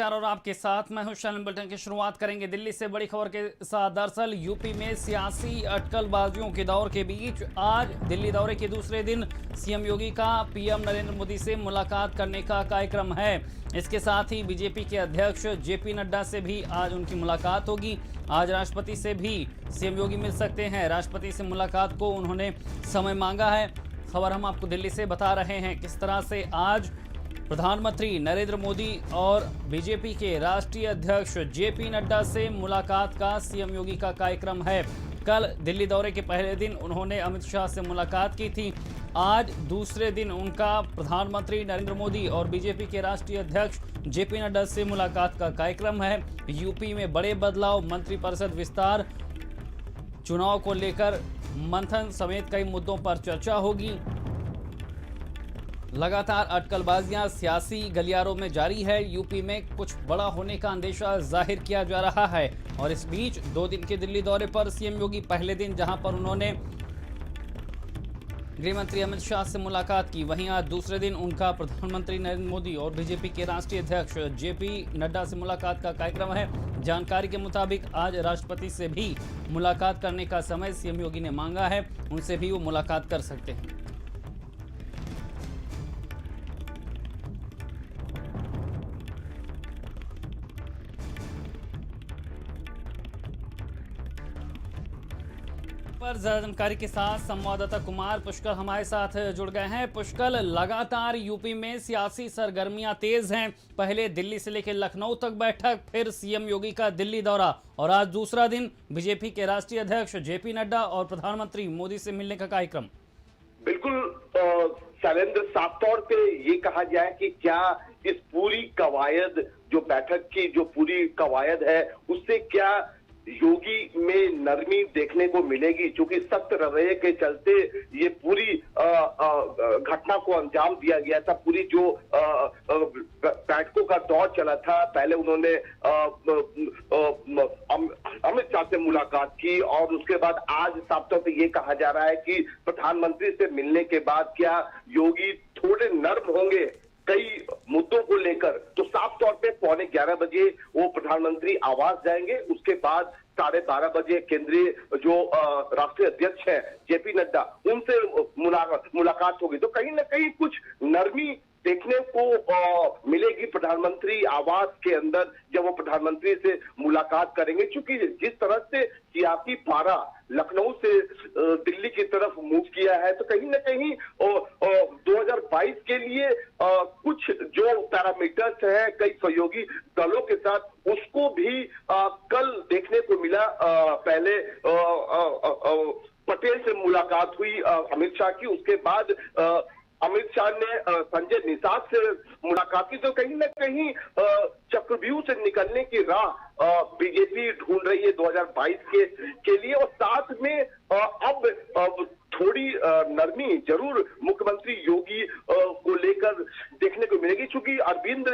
और आपके साथ मैं हूं। शालिन बुलेटिन की शुरुआत करेंगे दिल्ली से बड़ी खबर के साथ। दरअसल यूपी में सियासी अटकलबाजियों के दौर के बीच आज दिल्ली दौरे के दूसरे दिन सीएम योगी का पीएम नरेंद्र मोदी से मुलाकात करने का कार्यक्रम है। इसके साथ ही बीजेपी के अध्यक्ष जेपी नड्डा से भी आज उनकी मुलाकात होगी। आज राष्ट्रपति से भी सीएम योगी मिल सकते हैं। राष्ट्रपति से मुलाकात को उन्होंने समय मांगा है। खबर हम आपको दिल्ली से बता रहे हैं किस तरह से आज प्रधानमंत्री नरेंद्र मोदी और बीजेपी के राष्ट्रीय अध्यक्ष जेपी नड्डा से मुलाकात का सीएम योगी का कार्यक्रम है। कल दिल्ली दौरे के पहले दिन उन्होंने अमित शाह से मुलाकात की थी। आज दूसरे दिन उनका प्रधानमंत्री नरेंद्र मोदी और बीजेपी के राष्ट्रीय अध्यक्ष जेपी नड्डा से मुलाकात का कार्यक्रम है। यूपी में बड़े बदलाव, मंत्रिपरिषद विस्तार, चुनाव को लेकर मंथन समेत कई मुद्दों पर चर्चा होगी। लगातार अटकलबाजियां सियासी गलियारों में जारी है। यूपी में कुछ बड़ा होने का अंदेशा जाहिर किया जा रहा है। और इस बीच 2 दिन के दिल्ली दौरे पर सीएम योगी पहले दिन जहां पर उन्होंने गृहमंत्री अमित शाह से मुलाकात की, वहीं आज दूसरे दिन उनका प्रधानमंत्री नरेंद्र मोदी और बीजेपी के राष्ट्रीय अध्यक्ष जेपी नड्डा से मुलाकात का कार्यक्रम है। जानकारी के मुताबिक आज राष्ट्रपति से भी मुलाकात करने का समय सीएम योगी ने मांगा है। उनसे भी वो मुलाकात कर सकते हैं। पर ज्यादा जानकारी के साथ संवाददाता कुमार पुष्कर हमारे साथ जुड़ गए हैं। पुष्कर, लगातार यूपी में सियासी सरगर्मियां तेज हैं। पहले दिल्ली से लेकर लखनऊ तक बैठक, फिर सीएम योगी का दिल्ली दौरा और आज दूसरा दिन बीजेपी के राष्ट्रीय अध्यक्ष जेपी नड्डा और प्रधानमंत्री मोदी से मिलने का कार्यक्रम। बिल्कुल शैलेंद्र, साफ तौर पे ये कहा जाए कि क्या इस पूरी कवायद, जो बैठक की जो पूरी कवायद है, उससे क्या योगी में नरमी देखने को मिलेगी? क्योंकि सख्त रवैये के चलते ये पूरी घटना को अंजाम दिया गया था। पूरी जो बैठकों का दौर चला था, पहले उन्होंने अमित शाह से मुलाकात की और उसके बाद आज साफ तौर पे ये कहा जा रहा है कि प्रधानमंत्री से मिलने के बाद क्या योगी थोड़े नर्म होंगे कई मुद्दों को लेकर। तो साफ तौर पे 11:15 बजे वो प्रधानमंत्री आवास जाएंगे। उसके बाद 12:30 बजे केंद्रीय जो राष्ट्रीय अध्यक्ष हैं जेपी नड्डा, उनसे मुलाकात होगी। तो कहीं ना कहीं कुछ नरमी देखने को मिलेगी प्रधानमंत्री आवास के अंदर जब वो प्रधानमंत्री से मुलाकात करेंगे। क्योंकि जिस तरह से सियासी पारा लखनऊ से दिल्ली की तरफ मूव किया है, तो कहीं ना कहीं 2022 के लिए कुछ जो पैरामीटर्स हैं कई सहयोगी दलों के साथ, उसको भी कल देखने को मिला। पहले पटेल से मुलाकात हुई अमित शाह की, उसके बाद अमित शाह ने संजय निषाद से मुलाकात की। तो कहीं ना कहीं चक्रव्यूह से निकलने की राह बीजेपी ढूंढ रही है 2022 के लिए। और साथ में अब थोड़ी नरमी जरूर मुख्यमंत्री योगी को लेकर देखने को मिलेगी। क्योंकि अरविंद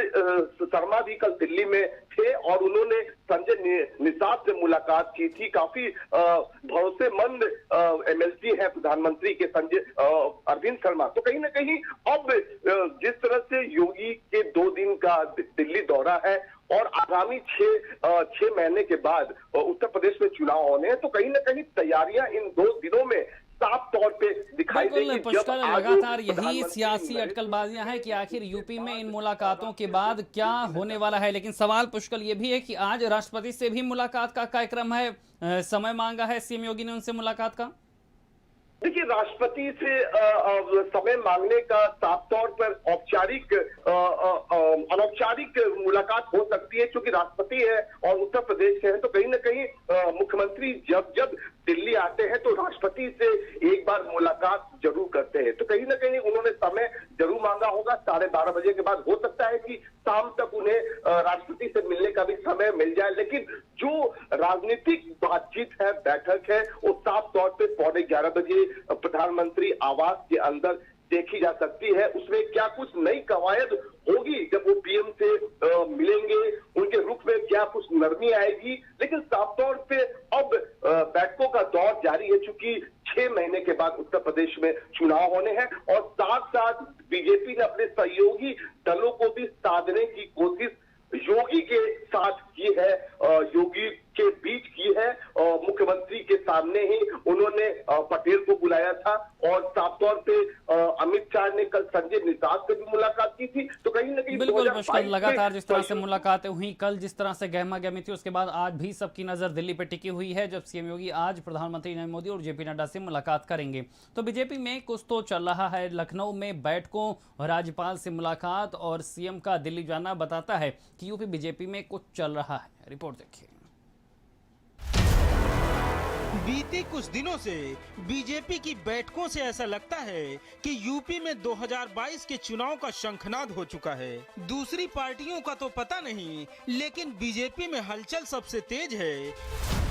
शर्मा भी कल दिल्ली में थे और उन्होंने संजय निषाद से मुलाकात की थी। काफी भरोसेमंद एमएलसी है प्रधानमंत्री के संजय अरविंद शर्मा। तो कहीं ना कहीं अब जिस तरह से योगी के 2 दिन का दिल्ली दौरा है और आगामी 6 महीने के बाद उत्तर प्रदेश में चुनाव होने हैं, तो कहीं ना कहीं तैयारियां इन 2 दिनों में साफ तौर पे दिखाई देगी। पुष्कर, लगातार यही सियासी अटकलबाजियां हैं कि आखिर यूपी में इन मुलाकातों के बाद क्या होने वाला है। लेकिन सवाल पुष्कर ये भी है कि आज राष्ट्रपति से भी मुलाकात का कार्यक्रम है, समय मांगा है सीएम योगी ने उनसे मुलाकात का। देखिए, राष्ट्रपति से समय मांगने का साफ तौर पर औपचारिक अनौपचारिक मुलाकात हो सकती है। क्योंकि राष्ट्रपति है और उत्तर प्रदेश से है, तो कहीं ना कहीं मुख्यमंत्री जब दिल्ली आते हैं तो राष्ट्रपति से एक बार मुलाकात जरूर करते हैं। तो कहीं ना कहीं उन्होंने समय जरूर मांगा होगा। 12:30 बजे के बाद हो सकता है कि शाम तक उन्हें राष्ट्रपति से मिलने का भी समय मिल जाए। लेकिन जो राजनीतिक बातचीत है, बैठक है, वो साफ तौर पे 11:15 बजे प्रधानमंत्री आवास के अंदर देखी जा सकती है। उसमें क्या कुछ नई कवायद होगी जब वो पीएम से मिलेंगे, उनके रुख में क्या कुछ नरमी आएगी। लेकिन साफ तौर पे अब बैठकों का दौर जारी है। चूंकि 6 महीने के बाद उत्तर प्रदेश में चुनाव होने हैं और साथ साथ बीजेपी ने अपने सहयोगी दलों को भी साधने की कोशिश योगी के साथ की है, योगी के बीच की है। मुख्यमंत्री के सामने ही उन्होंने पटेल को बुलाया था और साफ तौर पे अमित शाह ने कल संजय निषाद से भी मुलाकात की थी। तो कहीं ना कहीं बिल्कुल मुश्किल, लगातार जिस तरह से मुलाकातें हुई, कल जिस तरह से गहमा गहमी थी, उसके बाद आज भी सबकी नजर दिल्ली पे टिकी हुई है, जब सीएम योगी आज प्रधानमंत्री नरेंद्र मोदी और जेपी नड्डा से मुलाकात करेंगे। तो बीजेपी में कुछ तो चल रहा है। लखनऊ में बैठकों, राज्यपाल से मुलाकात और सीएम का दिल्ली जाना बताता है कि यूपी बीजेपी में कुछ चल रहा है। रिपोर्ट देखिए। बीते कुछ दिनों से बीजेपी की बैठकों से ऐसा लगता है कि यूपी में 2022 के चुनाव का शंखनाद हो चुका है। दूसरी पार्टियों का तो पता नहीं, लेकिन बीजेपी में हलचल सबसे तेज है।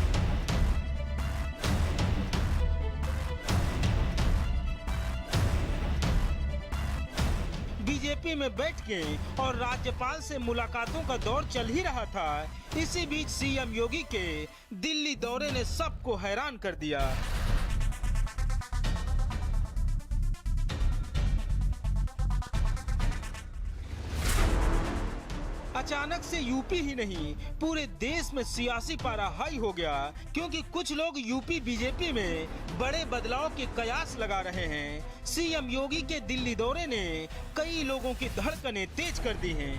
बीजेपी में बैठकें और राज्यपाल से मुलाकातों का दौर चल ही रहा था। इसी बीच सीएम योगी के दिल्ली दौरे ने सबको हैरान कर दिया। अचानक से यूपी ही नहीं, पूरे देश में सियासी पारा हाई हो गया, क्योंकि कुछ लोग यूपी बीजेपी में बड़े बदलाव के कयास लगा रहे हैं। सीएम योगी के दिल्ली दौरे ने कई लोगों की धड़कनें तेज कर दी हैं।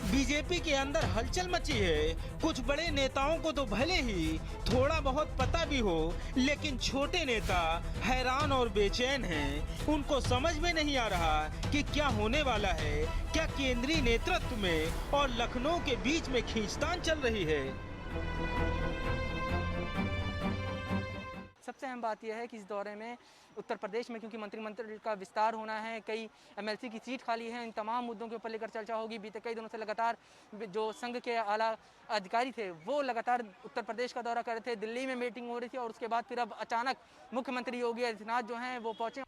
बीजेपी के अंदर हलचल मची है। कुछ बड़े नेताओं को तो भले ही थोड़ा बहुत पता भी हो, लेकिन छोटे नेता हैरान और बेचैन हैं। उनको समझ में नहीं आ रहा कि क्या होने वाला है। क्या केंद्रीय नेतृत्व में और लखनऊ के बीच में खींचतान चल रही है? सबसे अहम बात यह है कि इस दौरे में उत्तर प्रदेश में, क्योंकि मंत्रिमंडल का विस्तार होना है, कई एमएलसी की सीट खाली है, इन तमाम मुद्दों के ऊपर लेकर चर्चा होगी। बीते कई दिनों से लगातार जो संघ के आला अधिकारी थे वो लगातार उत्तर प्रदेश का दौरा कर रहे थे, दिल्ली में मीटिंग हो रही थी और उसके बाद फिर अब अचानक मुख्यमंत्री योगी आदित्यनाथ जो हैं वो पहुंचे।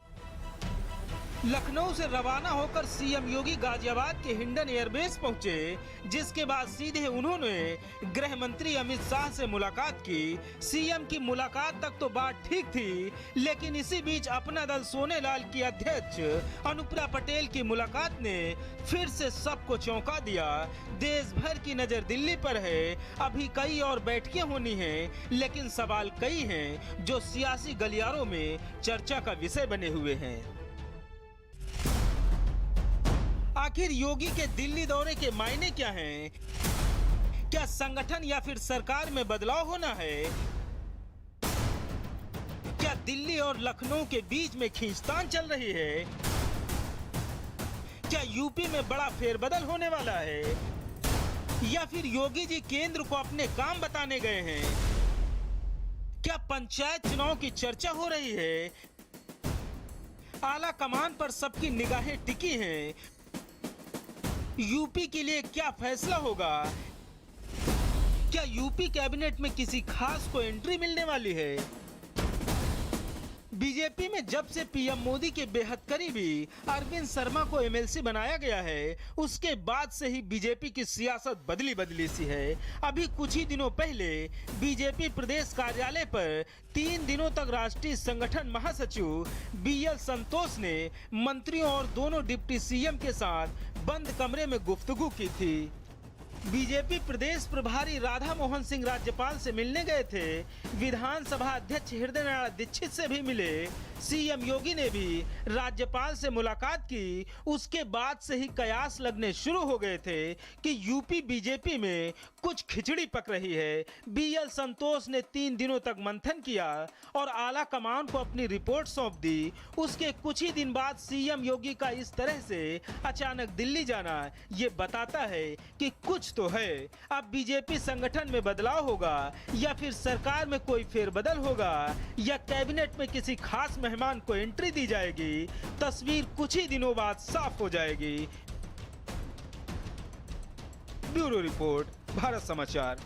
लखनऊ से रवाना होकर सीएम योगी गाजियाबाद के हिंडन एयरबेस पहुंचे, जिसके बाद सीधे उन्होंने गृह मंत्री अमित शाह से मुलाकात की। सीएम की मुलाकात तक तो बात ठीक थी, लेकिन इसी बीच अपना दल सोनेलाल की अध्यक्ष अनुप्रिया पटेल की मुलाकात ने फिर से सबको चौंका दिया। देश भर की नजर दिल्ली पर है। अभी कई और बैठकें होनी हैं, लेकिन सवाल कई हैं जो सियासी गलियारों में चर्चा का विषय बने हुए हैं। आखिर योगी के दिल्ली दौरे के मायने क्या हैं? क्या संगठन या फिर सरकार में बदलाव होना है? क्या दिल्ली और लखनऊ के बीच में खींचतान चल रही है? क्या यूपी में बड़ा फेरबदल होने वाला है? या फिर योगी जी केंद्र को अपने काम बताने गए हैं? क्या पंचायत चुनाव की चर्चा हो रही है? आला कमान पर सबकी निगाहें टिकी हैं। यूपी के लिए क्या फैसला होगा? क्या यूपी कैबिनेट में किसी खास को एंट्री मिलने वाली है? बीजेपी में जब से पीएम मोदी के बेहद करीबी अरविंद शर्मा को एमएलसी बनाया गया है, उसके बाद से ही बीजेपी की सियासत बदली सी है। अभी कुछ ही दिनों पहले बीजेपी प्रदेश कार्यालय पर 3 दिनों तक राष्ट्रीय संगठन महासचिव बीएल संतोष ने मंत्रियों और दोनों डिप्टी सीएम के साथ बंद कमरे में गुफ्तगू की थी। बीजेपी प्रदेश प्रभारी राधा मोहन सिंह राज्यपाल से मिलने गए थे। विधानसभा अध्यक्ष हृदय नारायण दीक्षित से भी मिले। सीएम योगी ने भी राज्यपाल से मुलाकात की। उसके बाद से ही कयास लगने शुरू हो गए थे कि यूपी बीजेपी में कुछ खिचड़ी पक रही है। बीएल संतोष ने 3 दिनों तक मंथन किया और आला कमान को अपनी रिपोर्ट सौंप दी। उसके कुछ ही दिन बाद सीएम योगी का इस तरह से अचानक दिल्ली जाना ये बताता है कि कुछ तो है। अब बीजेपी संगठन में बदलाव होगा या फिर सरकार में कोई फेरबदल होगा या कैबिनेट में किसी खास मेहमान को एंट्री दी जाएगी, तस्वीर कुछ ही दिनों बाद साफ हो जाएगी। ब्यूरो रिपोर्ट, भारत समाचार।